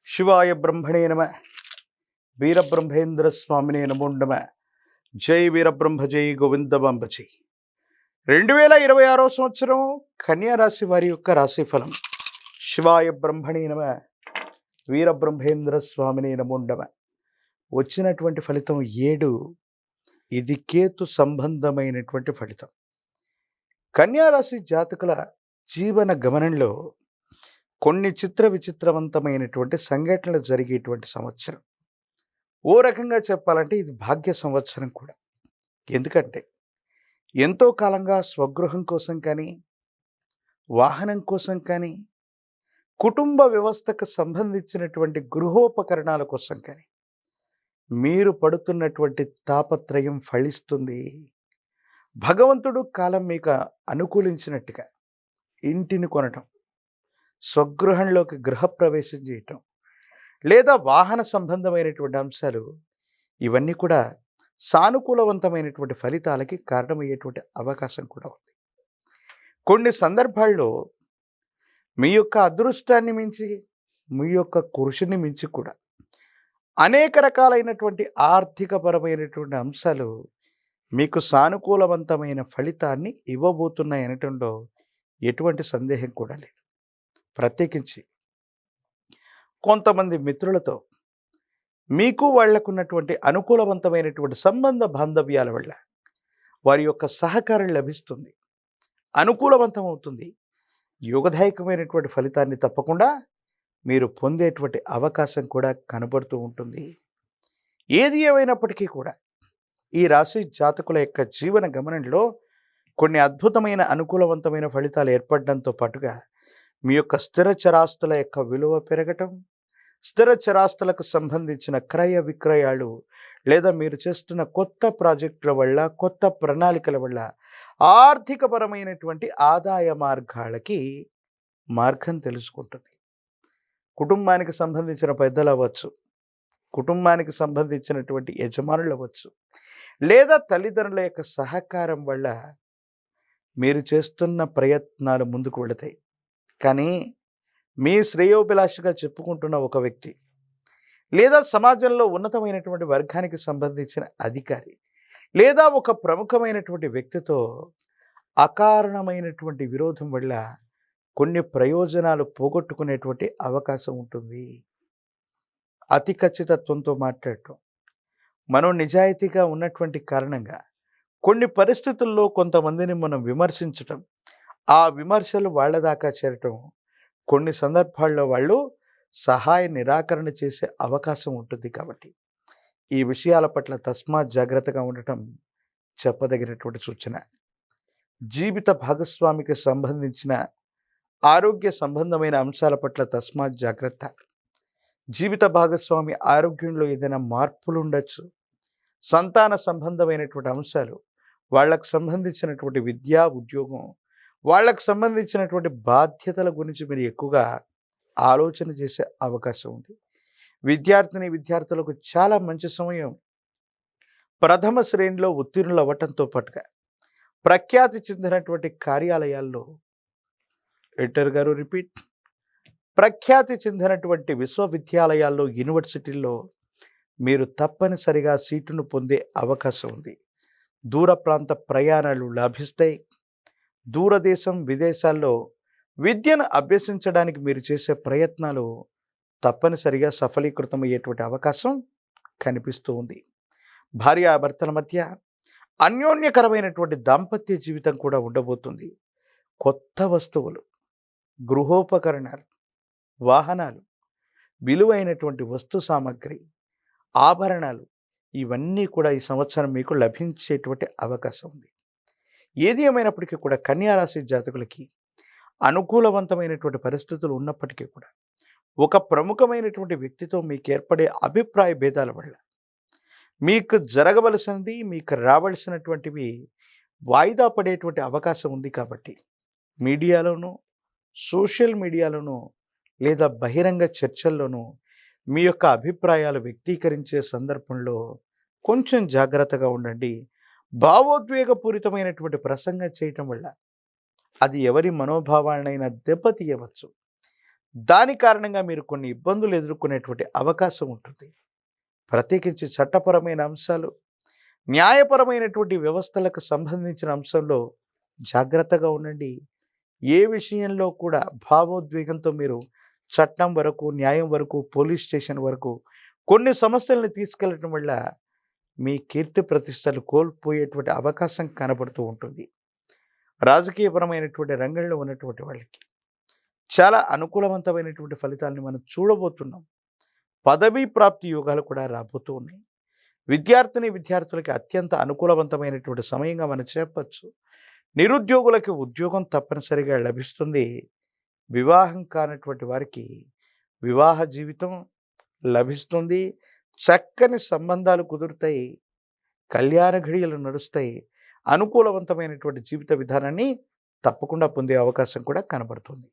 శివాయ బ్రహ్మణే నమ. వీరబ్రహ్మేంద్ర స్వామినే నమో నమ. జై వీరబ్రహ్మ జై గోవిందమాంబ జై. 2026 సంవత్సరం కన్యా రాశి వారి యొక్క రాశిఫలం. శివాయ బ్రహ్మణే నమ. వీరబ్రహ్మేంద్ర స్వామినే నమో నమ. వచ్చినటువంటి ఫలితం 7. ఇది కేతు సంబంధమైనటువంటి ఫలితం. కన్యా రాశి జాతకుల జీవన గమనంలో కొన్ని చిత్ర విచిత్రవంతమైనటువంటి సంఘటనలు జరిగేటువంటి సంవత్సరం. ఓ రకంగా చెప్పాలంటే ఇది భాగ్య సంవత్సరం కూడా. ఎందుకంటే ఎంతో కాలంగా స్వగృహం కోసం కానీ, వాహనం కోసం కానీ, కుటుంబ వ్యవస్థకు సంబంధించినటువంటి గృహోపకరణాల కోసం కానీ మీరు పడుతున్నటువంటి తాపత్రయం ఫలిస్తుంది. భగవంతుడు కాలం మీకు అనుకూలించినట్టుగా ఇంటిని కొనటం, స్వగృహంలోకి గృహప్రవేశం చేయటం, లేదా వాహన సంబంధమైనటువంటి అంశాలు, ఇవన్నీ కూడా సానుకూలవంతమైనటువంటి ఫలితాలకి కారణమయ్యేటువంటి అవకాశం కూడా ఉంది. కొన్ని సందర్భాల్లో మీ యొక్క అదృష్టాన్ని మించి, మీ యొక్క కృషిని మించి కూడా అనేక రకాలైనటువంటి ఆర్థికపరమైనటువంటి అంశాలు మీకు సానుకూలవంతమైన ఫలితాన్ని ఇవ్వబోతున్నాయి అనటంలో ఎటువంటి సందేహం కూడా లేదు. ప్రత్యేకించి కొంతమంది మిత్రులతో మీకు వాళ్లకున్నటువంటి అనుకూలవంతమైనటువంటి సంబంధ బాంధవ్యాల వల్ల వారి యొక్క సహకారం లభిస్తుంది, అనుకూలవంతం అవుతుంది. యోగదాయకమైనటువంటి ఫలితాన్ని తప్పకుండా మీరు పొందేటువంటి అవకాశం కూడా కనబడుతూ ఉంటుంది. ఏది ఏమైనప్పటికీ కూడా ఈ రాశి జాతకుల యొక్క జీవన గమనంలో కొన్ని అద్భుతమైన అనుకూలవంతమైన ఫలితాలు ఏర్పడడంతో పాటుగా మీ యొక్క స్థిర చరాస్తుల యొక్క విలువ పెరగటం, స్థిర చరాస్తులకు సంబంధించిన క్రయ విక్రయాలు, లేదా మీరు చేస్తున్న కొత్త ప్రాజెక్టుల వల్ల, కొత్త ప్రణాళికల వల్ల ఆర్థికపరమైనటువంటి ఆదాయ మార్గాలకి మార్గం తెలుసుకుంటుంది. కుటుంబానికి సంబంధించిన పెద్దలు అవ్వచ్చు, కుటుంబానికి సంబంధించినటువంటి యజమానులు అవ్వచ్చు, లేదా తల్లిదండ్రుల యొక్క సహకారం వల్ల మీరు చేస్తున్న ప్రయత్నాలు ముందుకు వెళతాయి. కానీ మీ శ్రేయోభిలాషిగా చెప్పుకుంటున్న ఒక వ్యక్తి, లేదా సమాజంలో ఉన్నతమైనటువంటి వర్గానికి సంబంధించిన అధికారి, లేదా ఒక ప్రముఖమైనటువంటి వ్యక్తితో అకారణమైనటువంటి విరోధం వల్ల కొన్ని ప్రయోజనాలు పోగొట్టుకునేటువంటి అవకాశం ఉంటుంది. అతి ఖచ్చితత్వంతో మాట్లాడటం, మనం నిజాయితీగా ఉన్నటువంటి కారణంగా కొన్ని పరిస్థితుల్లో కొంతమందిని మనం విమర్శించటం, ఆ విమర్శలు వాళ్ళ దాకా చేరటం, కొన్ని సందర్భాల్లో వాళ్ళు సహాయ నిరాకరణ చేసే అవకాశం ఉంటుంది. కాబట్టి ఈ విషయాల పట్ల తస్మాత్ జాగ్రత్తగా ఉండటం చెప్పదగినటువంటి సూచన. జీవిత భాగస్వామికి సంబంధించిన ఆరోగ్య సంబంధమైన అంశాల పట్ల తస్మాత్ జాగ్రత్త. జీవిత భాగస్వామి ఆరోగ్యంలో ఏదైనా మార్పులు ఉండొచ్చు. సంతాన సంబంధమైనటువంటి అంశాలు, వాళ్ళకు సంబంధించినటువంటి విద్యా ఉద్యోగం, వాళ్ళకు సంబంధించినటువంటి బాధ్యతల గురించి మీరు ఎక్కువగా ఆలోచన చేసే అవకాశం ఉంది. విద్యార్థులకు చాలా మంచి సమయం. ప్రథమ శ్రేణిలో ఉత్తీర్ణులు అవ్వటంతో పాటుగా ప్రఖ్యాతి చెందినటువంటి కార్యాలయాల్లో, ప్రఖ్యాతి చెందినటువంటి విశ్వవిద్యాలయాల్లో, యూనివర్సిటీల్లో మీరు తప్పనిసరిగా సీటును పొందే అవకాశం ఉంది. దూర ప్రాంత ప్రయాణాలు లాభిస్తాయి. దూరదేశం విదేశాల్లో విద్యను అభ్యసించడానికి మీరు చేసే ప్రయత్నాలు తప్పనిసరిగా సఫలీకృతమయ్యేటువంటి అవకాశం కనిపిస్తూ ఉంది. భార్యాభర్తల మధ్య అన్యోన్యకరమైనటువంటి దాంపత్య జీవితం కూడా ఉండబోతుంది. కొత్త వస్తువులు, గృహోపకరణాలు, వాహనాలు, విలువైనటువంటి వస్తు సామాగ్రి, ఆభరణాలు, ఇవన్నీ కూడా ఈ సంవత్సరం మీకు లభించేటువంటి అవకాశం ఉంది. ఏది ఏమైనప్పటికీ కూడా కన్యా రాశి జాతకులకి అనుకూలవంతమైనటువంటి పరిస్థితులు ఉన్నప్పటికీ కూడా ఒక ప్రముఖమైనటువంటి వ్యక్తితో మీకు ఏర్పడే అభిప్రాయ భేదాల వల్ల మీకు జరగవలసినది, మీకు రావలసినటువంటివి వాయిదా పడేటువంటి అవకాశం ఉంది. కాబట్టి మీడియాలోనూ, సోషల్ మీడియాలోనూ, లేదా బహిరంగ చర్చల్లోనూ మీ యొక్క అభిప్రాయాలు వ్యక్తీకరించే సందర్భంలో కొంచెం జాగ్రత్తగా ఉండండి. భావోద్వేగపూరితమైనటువంటి ప్రసంగం చేయటం వల్ల అది ఎవరి మనోభావాలనైనా దెబ్బతీయవచ్చు. దాని కారణంగా మీరు కొన్ని ఇబ్బందులు ఎదుర్కొనేటువంటి అవకాశం ఉంటుంది. ప్రత్యేకించి చట్టపరమైన అంశాలు, న్యాయపరమైనటువంటి వ్యవస్థలకు సంబంధించిన అంశంలో జాగ్రత్తగా ఉండండి. ఏ విషయంలో కూడా భావోద్వేగంతో మీరు చట్టం వరకు, న్యాయం వరకు, పోలీస్ స్టేషన్ వరకు కొన్ని సమస్యల్ని తీసుకెళ్లటం వల్ల మీ కీర్తి ప్రతిష్టలు కోల్పోయేటువంటి అవకాశం కనబడుతూ ఉంటుంది. రాజకీయపరమైనటువంటి రంగంలో ఉన్నటువంటి వాళ్ళకి చాలా అనుకూలవంతమైనటువంటి ఫలితాలను మనం చూడబోతున్నాం. పదవీ ప్రాప్తి యోగాలు కూడా రాబోతూ ఉన్నాయి. విద్యార్థులకి అత్యంత అనుకూలవంతమైనటువంటి సమయంగా మనం చెప్పచ్చు. నిరుద్యోగులకి ఉద్యోగం తప్పనిసరిగా లభిస్తుంది. వివాహం కానటువంటి వారికి వివాహ జీవితం లభిస్తుంది. చక్కని సంబంధాలు కుదురుతాయి. కళ్యాణ ఘడియలు నడుస్తాయి. అనుకూలవంతమైనటువంటి జీవిత విధానాన్ని తప్పకుండా పొందే అవకాశం కూడా కనబడుతుంది.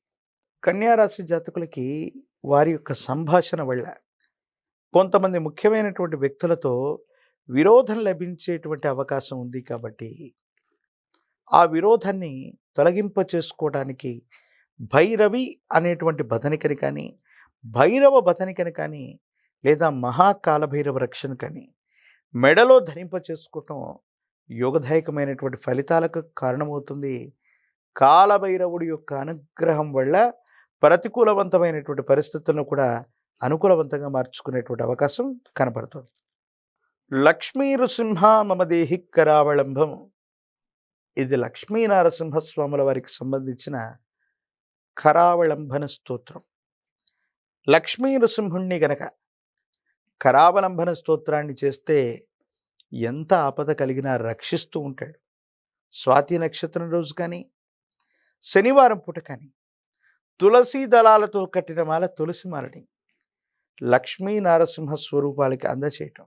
కన్యా రాశి జాతకులకి వారి యొక్క సంభాషణ వల్ల కొంతమంది ముఖ్యమైనటువంటి వ్యక్తులతో విరోధం లభించేటువంటి అవకాశం ఉంది. కాబట్టి ఆ విరోధాన్ని తొలగింప చేసుకోవడానికి భైరవి అనేటువంటి బదనికని కానీ, భైరవ బదనికని కానీ, లేదా మహాకాలభైరవ రక్షణ కానీ మెడలో ధరింప చేసుకోవటం యోగదాయకమైనటువంటి ఫలితాలకు కారణమవుతుంది. కాలభైరవుడి యొక్క అనుగ్రహం వల్ల ప్రతికూలవంతమైనటువంటి పరిస్థితులను కూడా అనుకూలవంతంగా మార్చుకునేటువంటి అవకాశం కనపడుతుంది. లక్ష్మీ నృసింహ మమ దేహి కరావళంబం. ఇది లక్ష్మీ నరసింహస్వాముల వారికి సంబంధించిన కరావళంబన స్తోత్రం. లక్ష్మీ నృసింహుణ్ణి గనక కరావలంబన స్తోత్రాన్ని చేస్తే ఎంత ఆపద కలిగినా రక్షిస్తూ ఉంటాడు. స్వాతి నక్షత్రం రోజు కానీ, శనివారం పూట కానీ తులసి దళాలతో కట్టిన మాల, తులసి మాలని లక్ష్మీ నరసింహ స్వరూపాలకి అందచేయటం,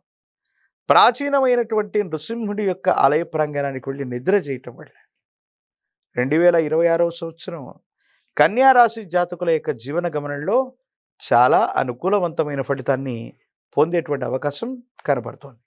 ప్రాచీనమైనటువంటి నృసింహుడి యొక్క ఆలయ ప్రాంగణానికి వెళ్ళి నిద్ర చేయటం వల్ల 2026వ సంవత్సరం కన్యా రాశి జాతకుల యొక్క జీవన గమనంలో చాలా అనుకూలవంతమైన ఫలితాన్ని పొందేటువంటి అవకాశం కనబడుతోంది.